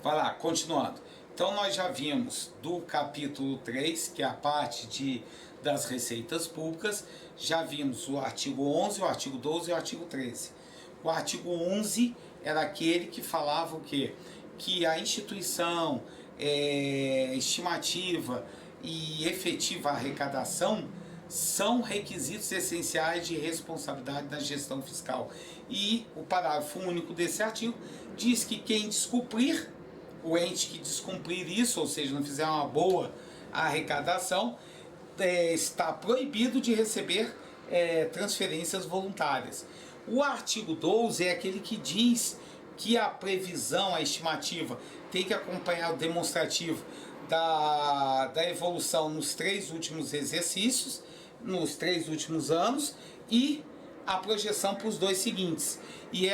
Vai lá, continuando. Então nós já vimos do capítulo 3, que é a parte das receitas públicas, já vimos o artigo 11, o artigo 12 e o artigo 13. O artigo 11 era aquele que falava o quê? Que a instituição, estimativa e efetiva arrecadação são requisitos essenciais de responsabilidade da gestão fiscal. E o parágrafo único desse artigo diz que quem descumprir, o ente que descumprir isso, ou seja, não fizer uma boa arrecadação, está proibido de receber transferências voluntárias. O artigo 12 é aquele que diz que a previsão, a estimativa, tem que acompanhar o demonstrativo da evolução nos 3 últimos exercícios, nos 3 últimos anos, e a projeção para os 2 seguintes. E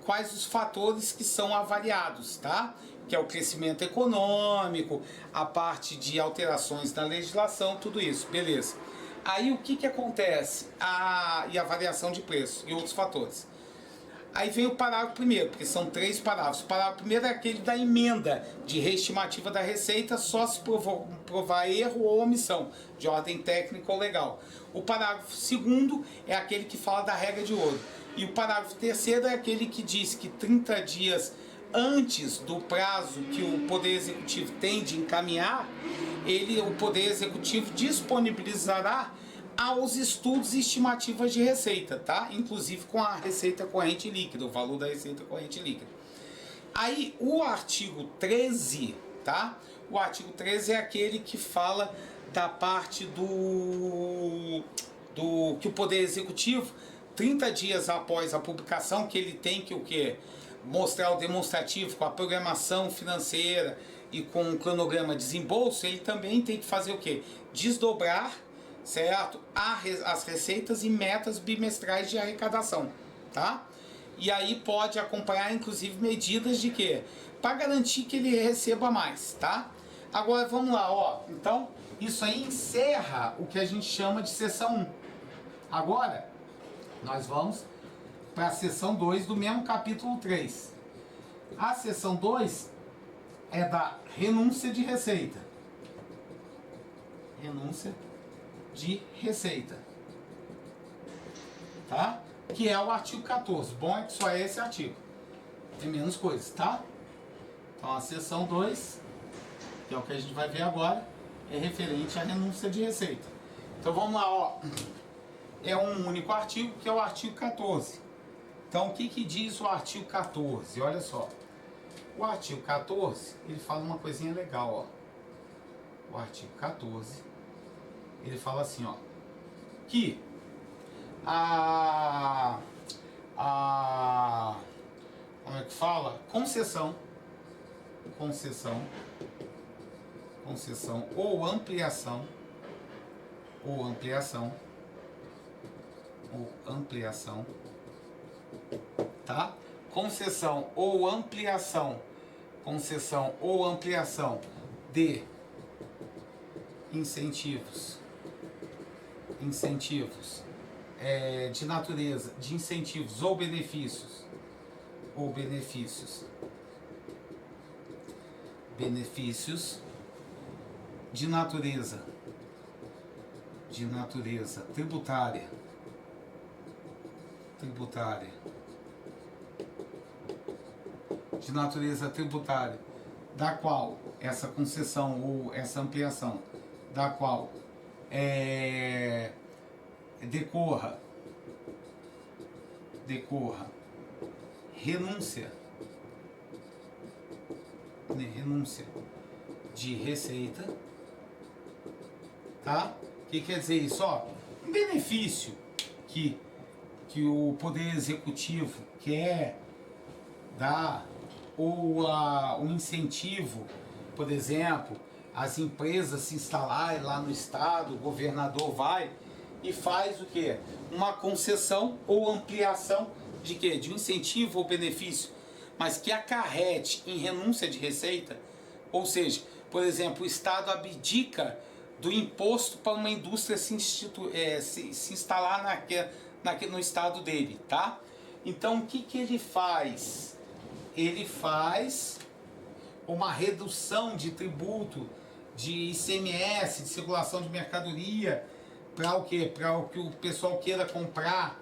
quais os fatores que são avaliados, tá? Que é o crescimento econômico, a parte de alterações na legislação, tudo isso, beleza. Aí o que acontece? E a variação de preço e outros fatores. Aí vem o parágrafo primeiro, porque são 3 parágrafos. O parágrafo primeiro é aquele da emenda de reestimativa da receita, só se provar erro ou omissão, de ordem técnica ou legal. O parágrafo segundo é aquele que fala da regra de ouro. E o parágrafo terceiro é aquele que diz que 30 dias antes do prazo que o Poder Executivo tem de encaminhar, o Poder Executivo disponibilizará aos estudos e estimativas de receita, tá? Inclusive com a receita corrente líquida, o valor da receita corrente líquida. Aí o artigo 13, tá? O artigo 13 é aquele que fala da parte do que o Poder Executivo, 30 dias após a publicação, que ele tem que o quê? Mostrar o demonstrativo com a programação financeira e com o cronograma de desembolso, ele também tem que fazer o quê? Desdobrar, certo? As receitas e metas bimestrais de arrecadação, tá? E aí pode acompanhar inclusive medidas de quê? Para garantir que ele receba mais, tá? Agora vamos lá, ó. Então, isso aí encerra o que a gente chama de seção 1. Agora, nós vamos para a seção 2 do mesmo capítulo 3. A seção 2 é da renúncia de receita. Renúncia de receita. Tá? Que é o artigo 14. Bom é que só é esse artigo. Tem menos coisas, tá? Então a seção 2, que é o que a gente vai ver agora, é referente à renúncia de receita. Então vamos lá, ó. É um único artigo, que é o artigo 14. Então, o que diz o artigo 14? Olha só. O artigo 14, ele fala uma coisinha legal, ó. O artigo 14, ele fala assim, ó. Que como é que fala? Concessão ou ampliação, tá? Concessão ou ampliação de incentivos de natureza, de incentivos ou benefícios de natureza tributária, da qual essa concessão ou essa ampliação, da qual decorra renúncia de receita, tá? O que quer dizer isso? Ó, um benefício que o Poder Executivo quer dar, ou um incentivo, por exemplo, as empresas se instalarem lá no estado, o governador vai e faz o quê? Uma concessão ou ampliação de quê? De um incentivo ou benefício, mas que acarrete em renúncia de receita, ou seja, por exemplo, o estado abdica do imposto para uma indústria se instalar no estado dele, tá? Então o que ele faz? Ele faz uma redução de tributo, de ICMS, de circulação de mercadoria, para o quê? Para o que o pessoal queira comprar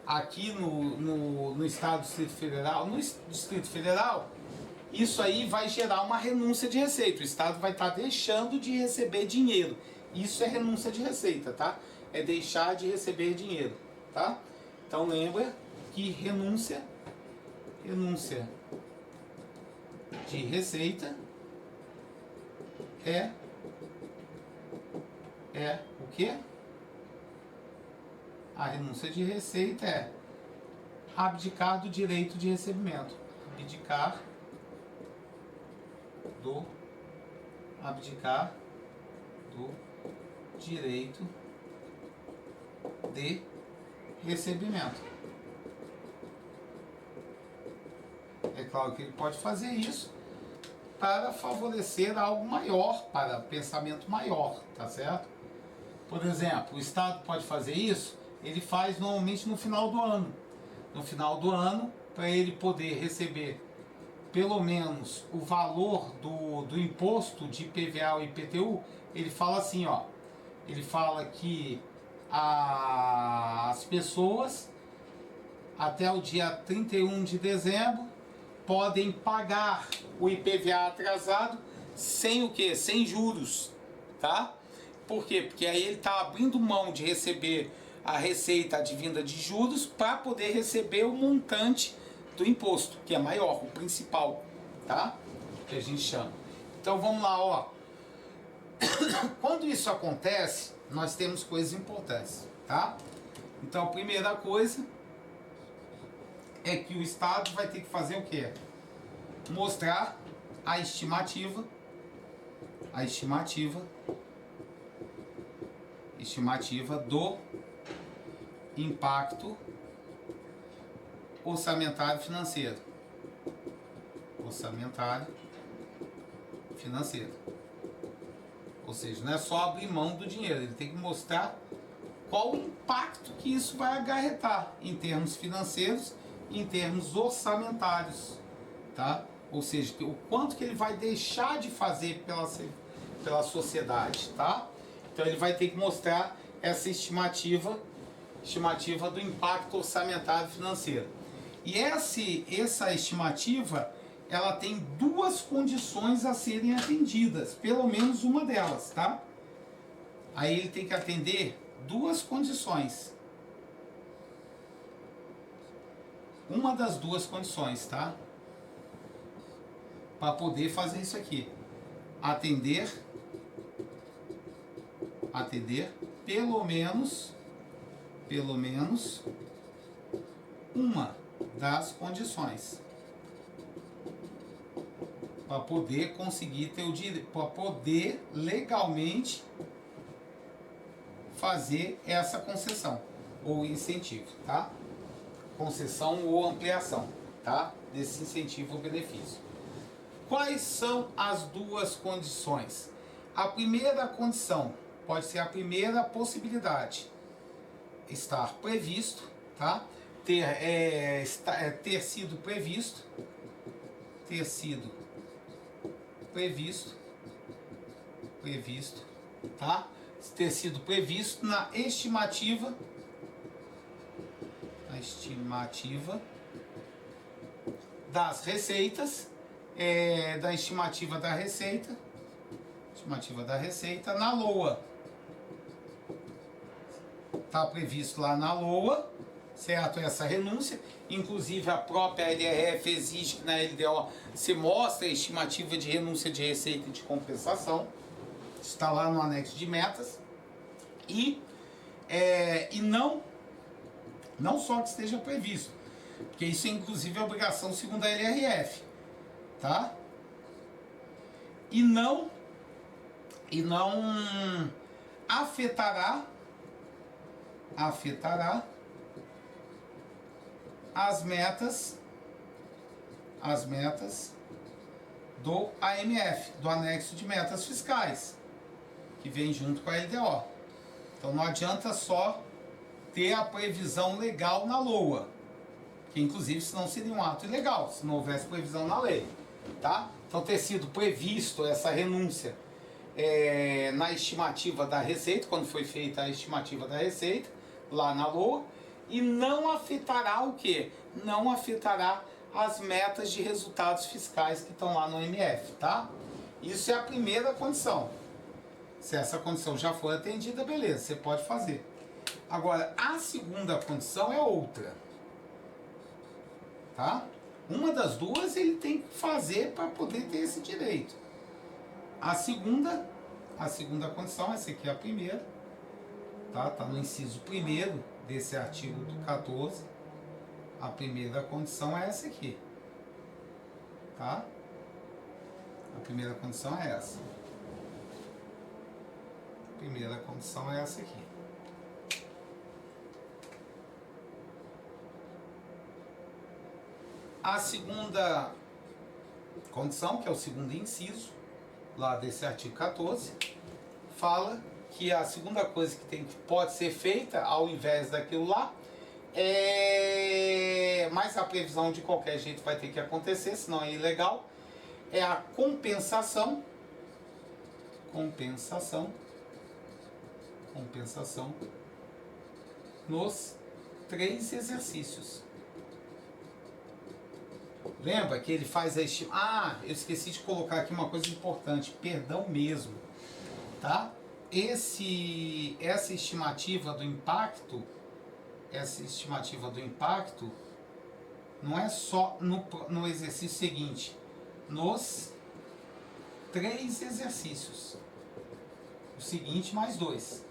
aqui no Estado do Distrito Federal, no Distrito Federal, isso aí vai gerar uma renúncia de receita. O Estado vai estar deixando de receber dinheiro. Isso é renúncia de receita, tá? É deixar de receber dinheiro, tá? Então lembra que renúncia de receita é o quê? A renúncia de receita é abdicar do direito de recebimento. Abdicar do direito de recebimento. É claro que ele pode fazer isso para favorecer algo maior, para pensamento maior, tá certo? Por exemplo, o Estado pode fazer isso, ele faz normalmente no final do ano. No final do ano, para ele poder receber pelo menos o valor do imposto de IPVA e IPTU, ele fala assim, ó, ele fala que as pessoas até o dia 31 de dezembro podem pagar o IPVA atrasado sem o quê? Sem juros, tá? Por quê? Porque aí ele está abrindo mão de receber a receita advinda de juros para poder receber o montante do imposto, que é maior, o principal, tá? Que a gente chama. Então vamos lá, ó. Quando isso acontece, nós temos coisas importantes, tá? Então a primeira coisa é que o Estado vai ter que fazer o quê? Mostrar a estimativa do impacto orçamentário financeiro. Ou seja, não é só abrir mão do dinheiro, ele tem que mostrar qual o impacto que isso vai acarretar em termos financeiros, em termos orçamentários, tá? Ou seja, o quanto que ele vai deixar de fazer pela sociedade, tá? Então ele vai ter que mostrar essa estimativa do impacto orçamentário financeiro. E essa estimativa, ela tem duas condições a serem atendidas, pelo menos uma delas, tá? Aí ele tem que atender duas condições. Uma das duas condições, tá? Para poder fazer isso aqui. Atender pelo menos uma das condições. Para poder conseguir ter o direito, para poder legalmente fazer essa concessão ou incentivo, tá? Concessão ou ampliação, tá? Desse incentivo ou benefício. Quais são as duas condições? A primeira condição pode ser a primeira possibilidade, estar previsto, tá? Ter sido previsto, tá? Ter sido previsto na estimativa das receitas, da estimativa da receita na LOA. Está previsto lá na LOA, certo? Essa renúncia, inclusive a própria LRF exige que na LDO se mostre a estimativa de renúncia de receita e de compensação. Está lá no anexo de metas. E não só que esteja previsto, porque isso é inclusive a obrigação segundo a LRF, tá? E não afetará as metas do AMF, do anexo de metas fiscais, que vem junto com a LDO. Então não adianta só ter a previsão legal na LOA, que inclusive senão seria um ato ilegal, se não houvesse previsão na lei. tá? Então ter sido previsto essa renúncia na estimativa da receita, quando foi feita a estimativa da receita, lá na LOA, e não afetará o quê? Não afetará as metas de resultados fiscais que estão lá no MF, tá? Isso é a primeira condição. Se essa condição já for atendida, beleza, você pode fazer. Agora, a segunda condição é outra, tá? Uma das duas ele tem que fazer para poder ter esse direito. A segunda condição, essa aqui é a primeira, tá? Tá no inciso 1º desse artigo do 14. A primeira condição é essa aqui, tá? A primeira condição é essa. A primeira condição é essa aqui. A segunda condição, que é o segundo inciso, lá desse artigo 14, fala que a segunda coisa que pode ser feita, ao invés daquilo lá, mas a previsão de qualquer jeito vai ter que acontecer, senão é ilegal, é a compensação nos 3 exercícios. Lembra que ele faz a estimativa? Ah, eu esqueci de colocar aqui uma coisa importante, perdão mesmo, tá? Essa estimativa do impacto, não é só no exercício seguinte, nos 3 exercícios. O seguinte mais 2,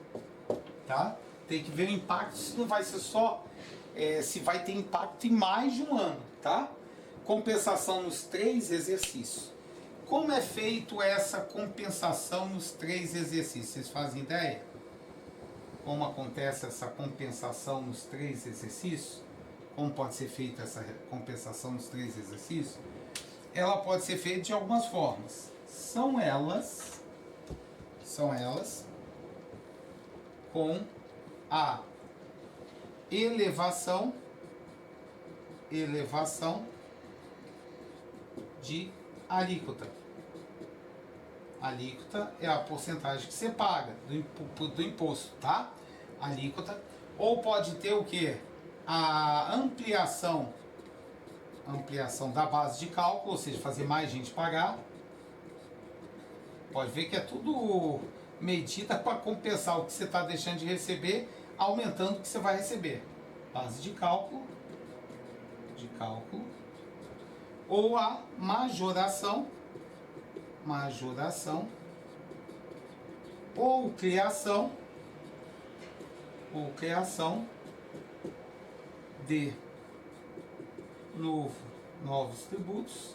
tá? Tem que ver o impacto, se não vai ser só, se vai ter impacto em mais de um ano, tá? Compensação nos 3 exercícios. Como é feito essa compensação nos 3 exercícios? Vocês fazem ideia? Como acontece essa compensação nos 3 exercícios? Como pode ser feita essa compensação nos 3 exercícios? Ela pode ser feita de algumas formas. São elas com a elevação de alíquota. Alíquota é a porcentagem que você paga do imposto, tá? Alíquota. Ou pode ter o que? A ampliação da base de cálculo, ou seja, fazer mais gente pagar. Pode ver que é tudo medida para compensar o que você está deixando de receber, aumentando o que você vai receber. Base de cálculo. Ou a majoração, ou criação de novos tributos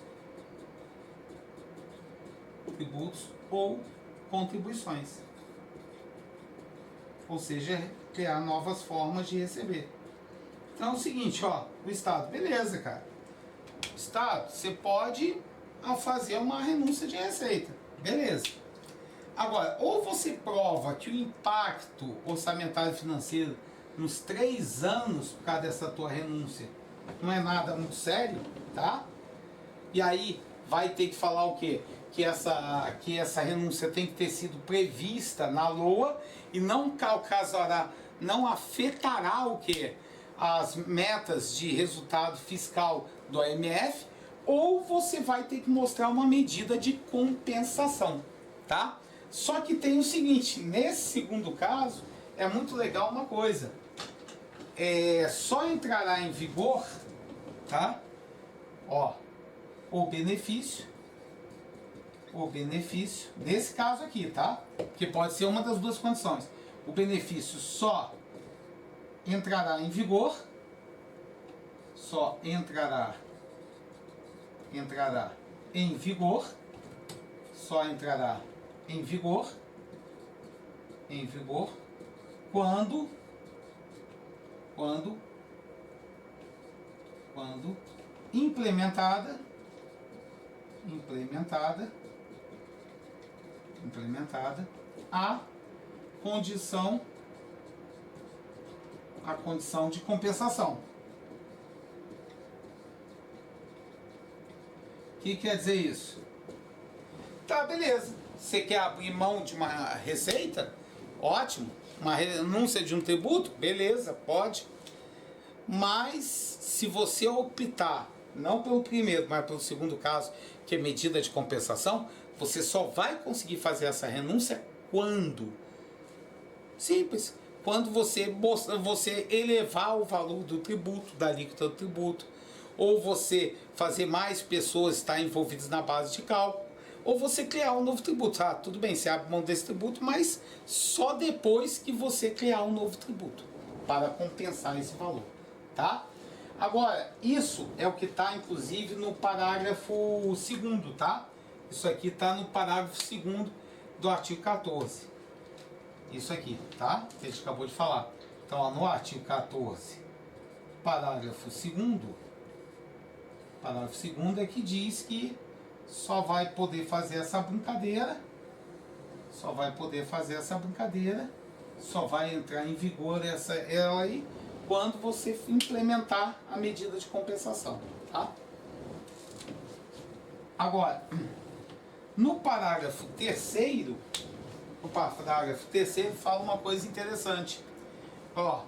ou contribuições. Ou seja, criar novas formas de receber. Então é o seguinte, ó, o Estado, beleza, cara. Estado, você pode fazer uma renúncia de receita, beleza. Agora, ou você prova que o impacto orçamentário financeiro nos 3 anos por causa dessa tua renúncia não é nada muito sério, tá? E aí vai ter que falar o quê? Que essa renúncia tem que ter sido prevista na LOA e não afetará o quê? As metas de resultado fiscal do AMF, ou você vai ter que mostrar uma medida de compensação, tá? Só que tem o seguinte, nesse segundo caso, é muito legal uma coisa, só entrará em vigor, tá? Ó, o benefício, nesse caso aqui, tá? Que pode ser uma das duas condições. O benefício só entrará em vigor, quando implementada a condição de compensação. que quer dizer isso? Tá, beleza. Você quer abrir mão de uma receita? Ótimo. Uma renúncia de um tributo? Beleza, pode. Mas se você optar, não pelo primeiro, mas pelo segundo caso, que é medida de compensação, você só vai conseguir fazer essa renúncia quando? Simples. Quando você elevar o valor do tributo, da alíquota do tributo, ou você fazer mais pessoas estar envolvidas na base de cálculo, ou você criar um novo tributo. Ah, tudo bem, você abre mão desse tributo, mas só depois que você criar um novo tributo, para compensar esse valor, tá? Agora, isso é o que está, inclusive, no parágrafo 2º, tá? Isso aqui está no parágrafo 2º do artigo 14. Isso aqui, tá? Que a gente acabou de falar. Então, ó, no artigo 14, parágrafo 2º, é que diz que só vai poder fazer essa brincadeira, só vai entrar em vigor ela aí quando você implementar a medida de compensação, tá? Agora, no parágrafo 3º, fala uma coisa interessante. Ó,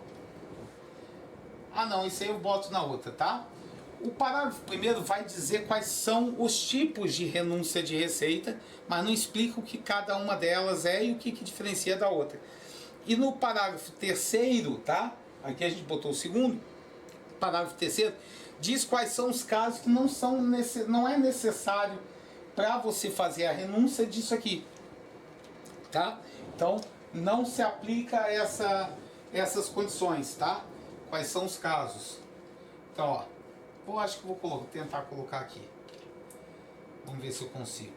não, isso aí eu boto na outra, tá? O parágrafo 1º vai dizer quais são os tipos de renúncia de receita, mas não explica o que cada uma delas é e o que diferencia da outra. E no parágrafo 3º, tá? Aqui a gente botou o 2º, parágrafo 3º, diz quais são os casos que não é necessário para você fazer a renúncia disso aqui, tá? Então, não se aplica essas condições, tá? Quais são os casos? Então, ó, eu acho que vou tentar colocar aqui. Vamos ver se eu consigo.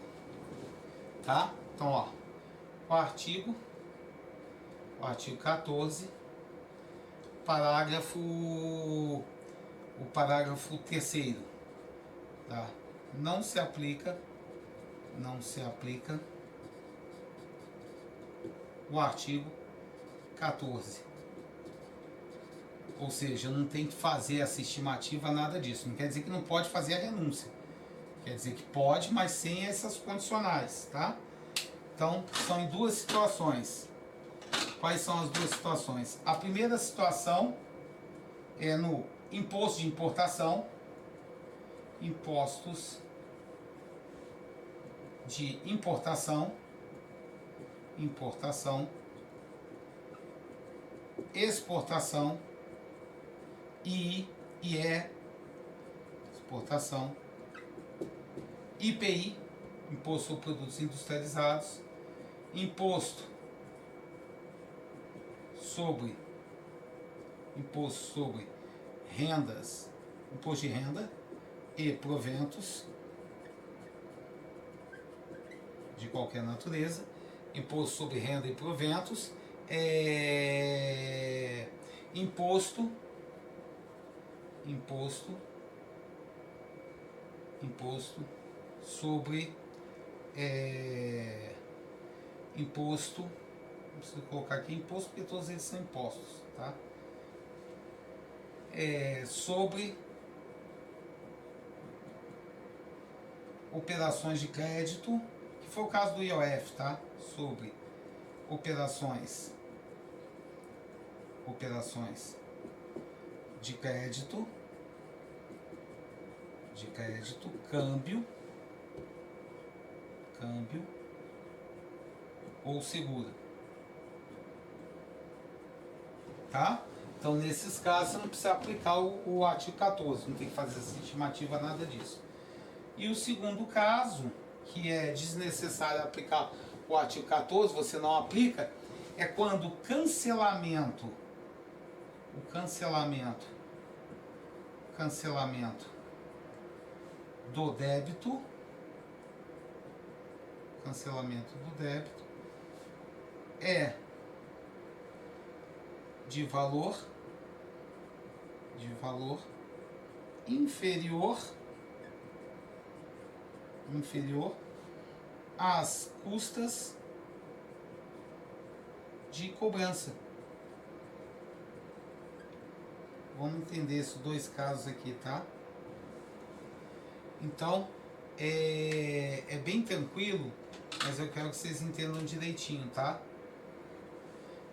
Tá? Então, ó, o artigo 14, o parágrafo 3º, tá? Não se aplica o artigo 14. Ou seja, não tem que fazer essa estimativa, nada disso. Não quer dizer que não pode fazer a renúncia. Quer dizer que pode, mas sem essas condicionais, tá? Então, são em duas situações. Quais são as duas situações? A primeira situação é no imposto de importação, impostos de importação, exportação, IE, exportação, IPI, imposto sobre produtos industrializados, imposto sobre rendas, imposto de renda e proventos de qualquer natureza, imposto sobre renda e proventos, imposto sobre imposto, não preciso colocar aqui imposto porque todos eles são impostos, tá? Sobre operações de crédito, que foi o caso do IOF, tá? Sobre operações de crédito, câmbio ou seguro, tá? Então, nesses casos, você não precisa aplicar o artigo 14, não tem que fazer essa estimativa, nada disso. E o segundo caso, que é desnecessário aplicar o artigo 14, você não aplica, é quando o cancelamento do débito, é de valor inferior às custas de cobrança. Vamos entender esses dois casos aqui, tá? Então, é bem tranquilo, mas eu quero que vocês entendam direitinho, tá?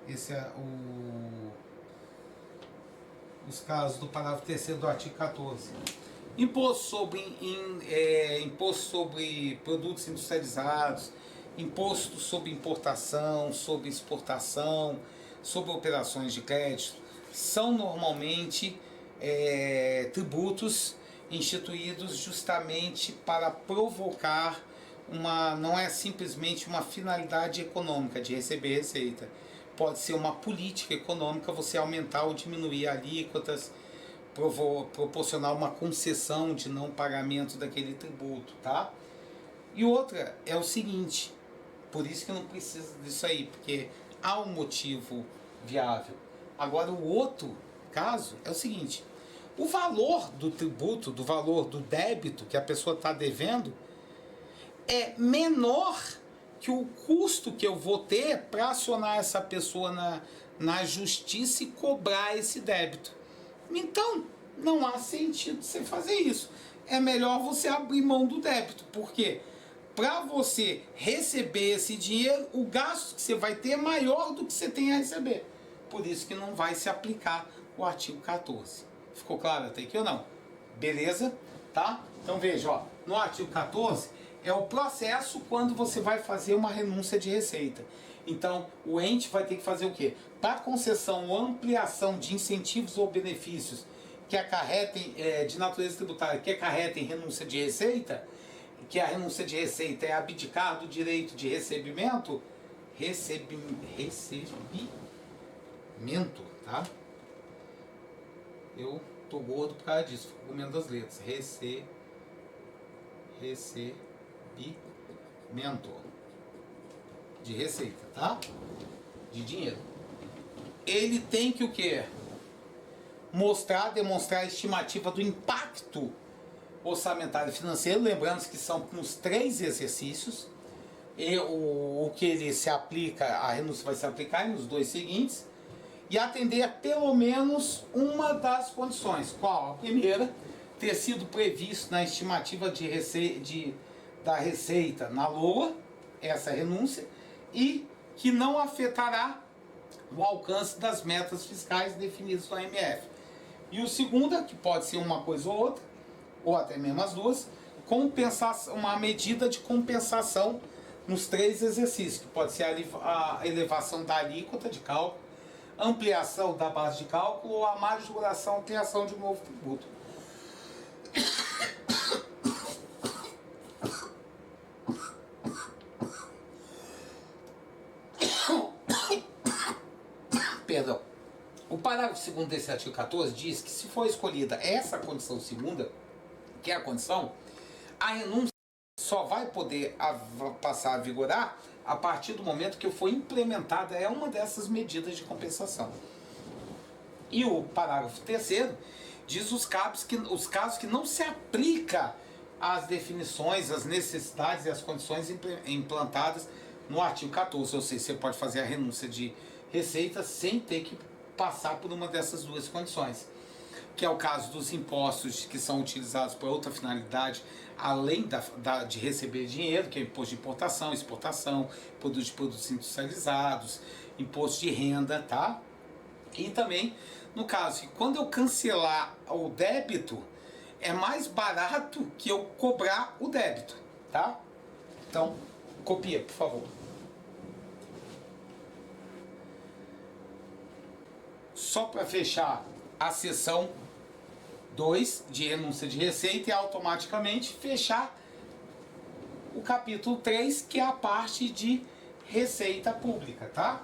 Esse é os casos do parágrafo 3º do artigo 14. Imposto sobre produtos industrializados, imposto sobre importação, sobre exportação, sobre operações de crédito, são normalmente tributos instituídos justamente para provocar não é simplesmente uma finalidade econômica de receber receita. Pode ser uma política econômica, você aumentar ou diminuir alíquotas, proporcionar uma concessão de não pagamento daquele tributo, tá? E outra é o seguinte, por isso que não precisa disso aí, porque há um motivo viável. Agora o outro caso é o seguinte, o valor do tributo, do valor do débito que a pessoa está devendo é menor que o custo que eu vou ter para acionar essa pessoa na justiça e cobrar esse débito. Então, não há sentido você fazer isso. É melhor você abrir mão do débito. Por quê? Para você receber esse dinheiro, o gasto que você vai ter é maior do que você tem a receber. Por isso que não vai se aplicar o artigo 14. Ficou claro até aqui ou não? Beleza? Tá? Então veja, ó, no artigo 14 é o processo quando você vai fazer uma renúncia de receita. Então, o ente vai ter que fazer o quê? Para concessão ou ampliação de incentivos ou benefícios que acarretem, de natureza tributária, que acarretem renúncia de receita, que a renúncia de receita é abdicar do direito de recebimento, tá? Eu tô gordo por causa disso, fico comendo as letras. Recebimento de receita, tá? De dinheiro. Ele tem que o quê? Demonstrar a estimativa do impacto orçamentário e financeiro, lembrando que são nos 3 exercícios, e o que ele se aplica, a renúncia vai se aplicar nos 2 seguintes, e atender a pelo menos uma das condições. Qual? A primeira, ter sido previsto na estimativa da receita na LOA, essa renúncia, e que não afetará o alcance das metas fiscais definidas no AMF. E o segundo, que pode ser uma coisa ou outra, ou até mesmo as duas, uma medida de compensação nos 3 exercícios, que pode ser a elevação da alíquota de cálculo, ampliação da base de cálculo ou a majoração, criação de um novo tributo. Perdão. O parágrafo 2º desse artigo 14 diz que se for escolhida essa condição segunda, que é a condição, a renúncia só vai poder passar a vigorar a partir do momento que for implementada uma dessas medidas de compensação. E o parágrafo 3º diz os casos que não se aplica às definições, às necessidades e às condições implantadas no artigo 14, ou seja, você pode fazer a renúncia de receita sem ter que passar por uma dessas 2 condições, que é o caso dos impostos que são utilizados para outra finalidade, além de receber dinheiro, que é imposto de importação, exportação, de produtos industrializados, imposto de renda, tá? E também, no caso, que quando eu cancelar o débito, é mais barato que eu cobrar o débito, tá? Então, copia, por favor. Só para fechar a seção 2 de renúncia de receita e automaticamente fechar o capítulo 3, que é a parte de receita pública, tá?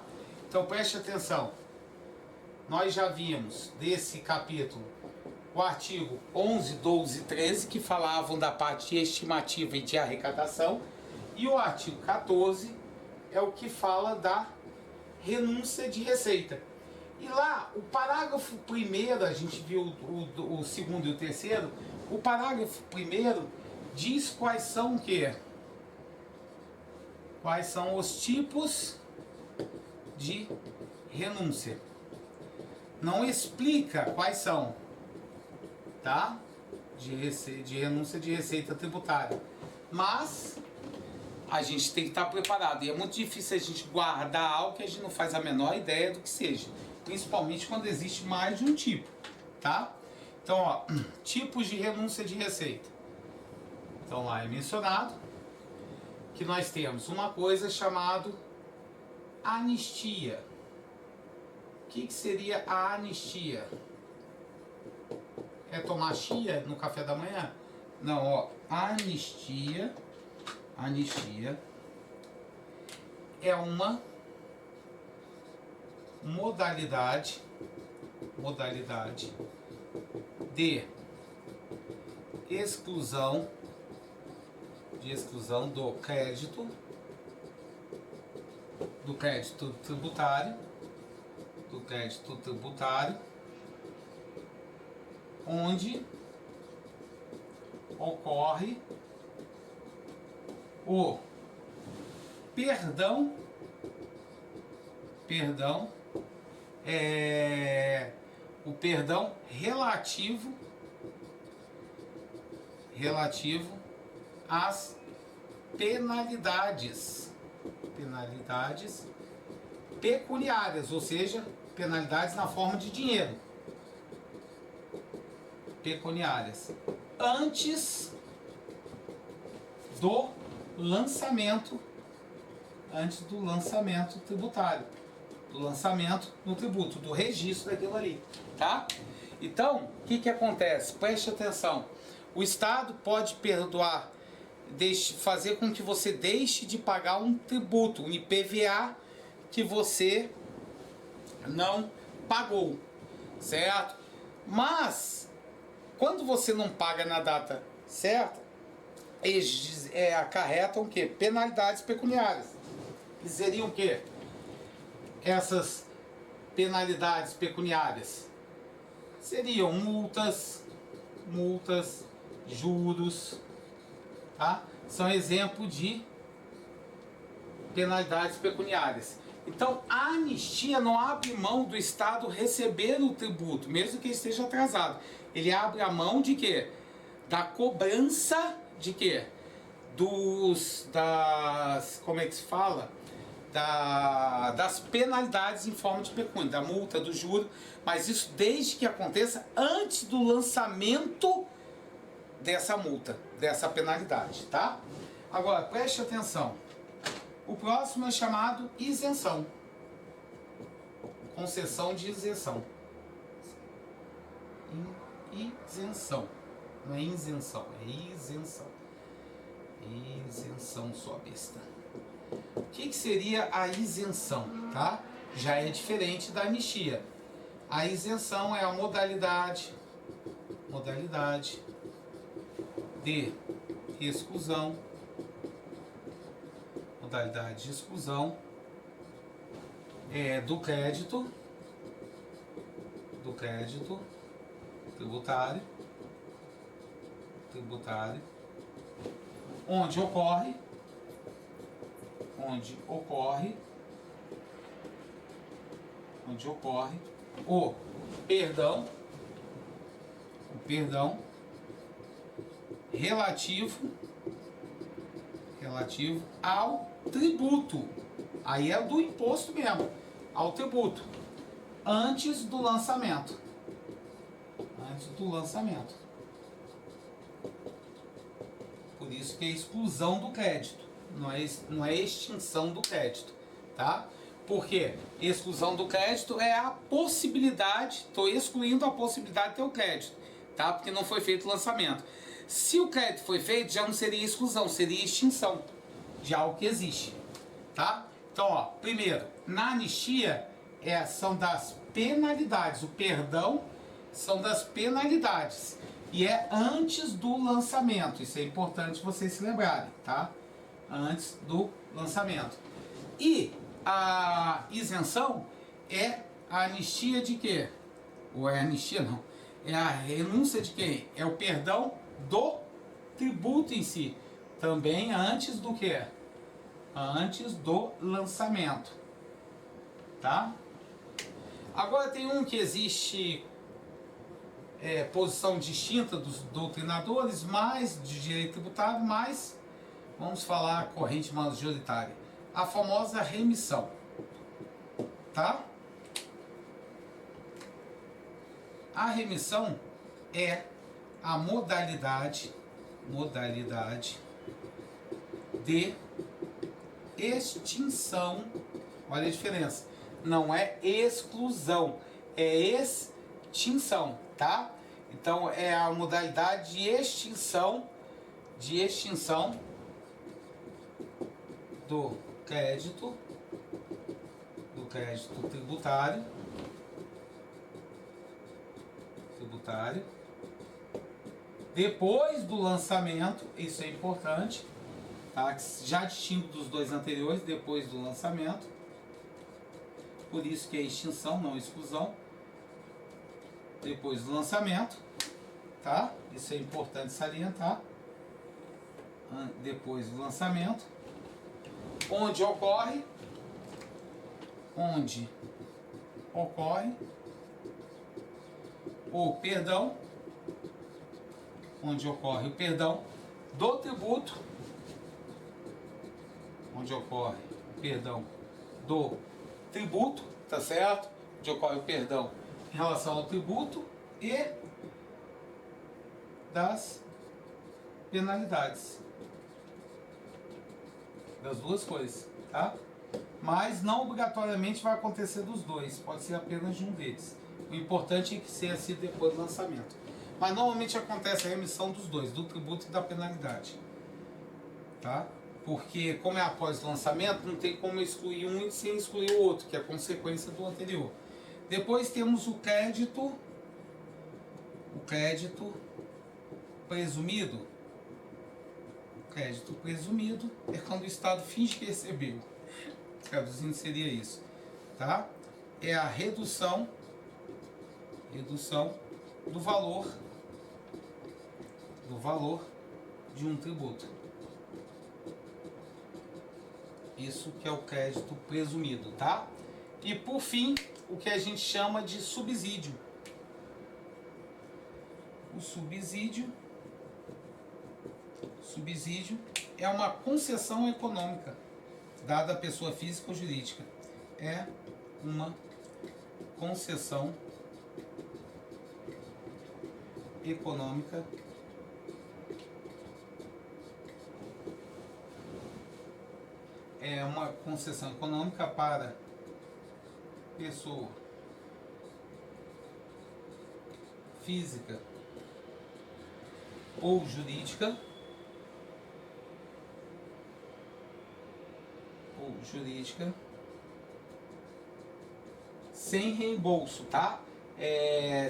Então preste atenção. Nós já vimos desse capítulo o artigo 11, 12 e 13, que falavam da parte de estimativa e de arrecadação, e o artigo 14 é o que fala da renúncia de receita. E lá, o parágrafo 1º, a gente viu o 2º e o 3º, o parágrafo 1º diz quais são o quê? Quais são os tipos de renúncia. Não explica quais são, tá? De renúncia de receita tributária. Mas a gente tem que estar preparado. E é muito difícil a gente guardar algo que a gente não faz a menor ideia do que seja. Principalmente quando existe mais de um tipo, tá? Então, ó, tipos de renúncia de receita. Então lá é mencionado que nós temos uma coisa chamada anistia. O que seria a anistia? É tomar chia no café da manhã? Não, ó, anistia é uma modalidade de exclusão do crédito tributário, onde ocorre o perdão relativo às penalidades pecuniárias, ou seja, penalidades na forma de dinheiro, pecuniárias, antes do lançamento tributário, do lançamento no tributo, do registro daquilo ali, tá? Então, o que acontece? Preste atenção. O Estado pode perdoar, fazer com que você deixe de pagar um tributo, um IPVA que você não pagou, certo? Mas, quando você não paga na data certa, eles acarretam o quê? Penalidades pecuniárias. Que seriam o quê? Essas penalidades pecuniárias seriam multas, juros, tá? São exemplo de penalidades pecuniárias. Então, a anistia não abre mão do Estado receber o tributo, mesmo que esteja atrasado. Ele abre a mão de quê? Da cobrança de quê? Como é que se fala? Das penalidades em forma de pecúnia, da multa, do juro, mas isso desde que aconteça antes do lançamento dessa multa, dessa penalidade, tá? Agora, preste atenção. O próximo é chamado isenção. Concessão de isenção. Isenção. Não é isenção, é isenção. Isenção, sua besta. O que seria a isenção, tá? Já é diferente da anistia. A isenção é a modalidade de exclusão, do crédito tributário, onde ocorre o perdão relativo ao tributo. Aí é do imposto mesmo, ao tributo, antes do lançamento. Por isso que é exclusão do crédito, não é extinção do crédito, tá? Porque exclusão do crédito é a possibilidade, estou excluindo a possibilidade de ter o crédito, tá? Porque não foi feito o lançamento. Se o crédito foi feito, já não seria exclusão, seria extinção de algo que existe, tá? Então, ó, primeiro, na anistia são das penalidades, o perdão são das penalidades e é antes do lançamento. Isso é importante vocês se lembrarem, tá? Antes do lançamento. E a isenção é a anistia de quê? Ou é a anistia não? É a renúncia de quem? É o perdão do tributo em si. Também antes do quê? Antes do lançamento, tá? Agora tem um que existe posição distinta dos doutrinadores, mais de direito tributário, mas Vamos falar a corrente majoritária. A famosa remissão, tá? A remissão é a modalidade de extinção. Olha a diferença. Não é exclusão, é extinção, tá? Então é a modalidade de extinção do crédito tributário depois do lançamento. Isso é importante, tá? Já distinto dos dois anteriores, depois do lançamento. Por isso que é extinção, não exclusão. Depois do lançamento, tá? Isso é importante salientar. Depois do lançamento, onde ocorre o perdão do tributo, tá certo? Onde ocorre o perdão em relação ao tributo e das penalidades. Das duas coisas, tá? Mas não obrigatoriamente vai acontecer dos dois, pode ser apenas de um deles. O importante é que seja assim depois do lançamento. Mas normalmente acontece a remissão dos dois, do tributo e da penalidade, tá? Porque como é após o lançamento, não tem como excluir um sem excluir o outro, que é a consequência do anterior. Depois temos o crédito presumido. Crédito presumido é quando o Estado finge que recebeu. Traduzindo seria isso, tá? É a redução do valor de um tributo. Isso que é o crédito presumido, tá? E por fim, o que a gente chama de subsídio. O subsídio é uma concessão econômica dada à pessoa física ou jurídica. É uma concessão econômica para pessoa física ou jurídica sem reembolso, tá?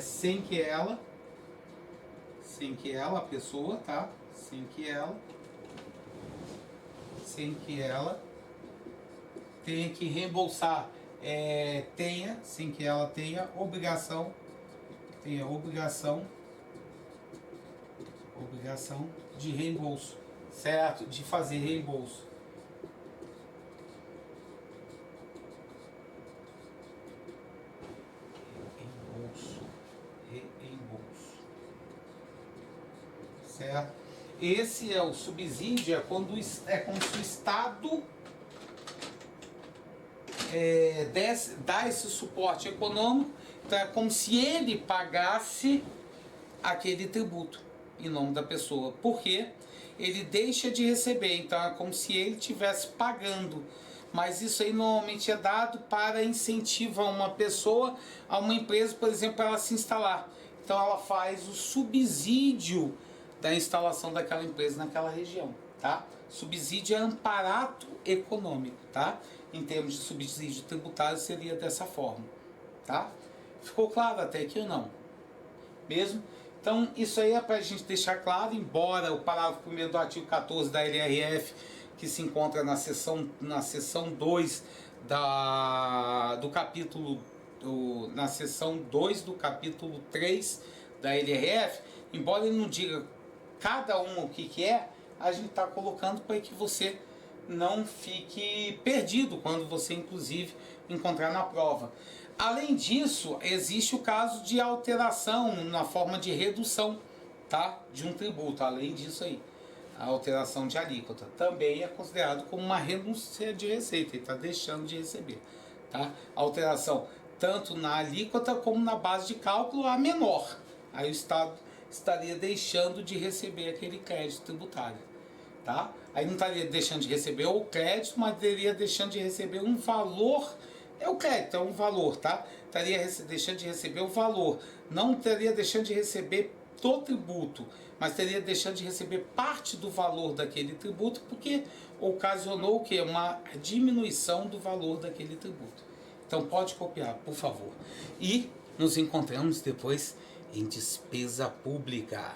Sem que ela, a pessoa, tá? Sem que ela tenha que reembolsar, sem que ela tenha obrigação de reembolso, certo? De fazer reembolso. Certo? Esse é o subsídio, é como se o Estado dá esse suporte econômico, então é como se ele pagasse aquele tributo em nome da pessoa, porque ele deixa de receber, então é como se ele estivesse pagando. Mas isso aí normalmente é dado para incentivar uma pessoa, a uma empresa, por exemplo, para ela se instalar. Então ela faz o subsídio da instalação daquela empresa naquela região, tá? Subsídio é amparato econômico, tá? Em termos de subsídio tributário seria dessa forma, tá? Ficou claro até aqui ou não? Mesmo? Então isso aí é para a gente deixar claro, embora o parágrafo 1º do artigo 14 da LRF, que se encontra na seção 2 do capítulo, na seção 2 do capítulo 3 da LRF, embora ele não diga cada uma o que é, a gente está colocando para que você não fique perdido quando você, inclusive, encontrar na prova. Além disso, existe o caso de alteração na forma de redução, tá? De um tributo, além disso aí. a alteração de alíquota. Também é considerado como uma renúncia de receita, ele está deixando de receber. Tá? A alteração tanto na alíquota como na base de cálculo a menor. Aí o Estado estaria deixando de receber aquele crédito tributário. Tá? Aí não estaria deixando de receber o crédito, mas estaria deixando de receber um valor. É o crédito, é um valor, tá? Estaria deixando de receber o valor. Não estaria deixando de receber do tributo, mas teria deixando de receber parte do valor daquele tributo, porque ocasionou o quê? Uma diminuição do valor daquele tributo. Então pode copiar, por favor. E nos encontramos depois em despesa pública.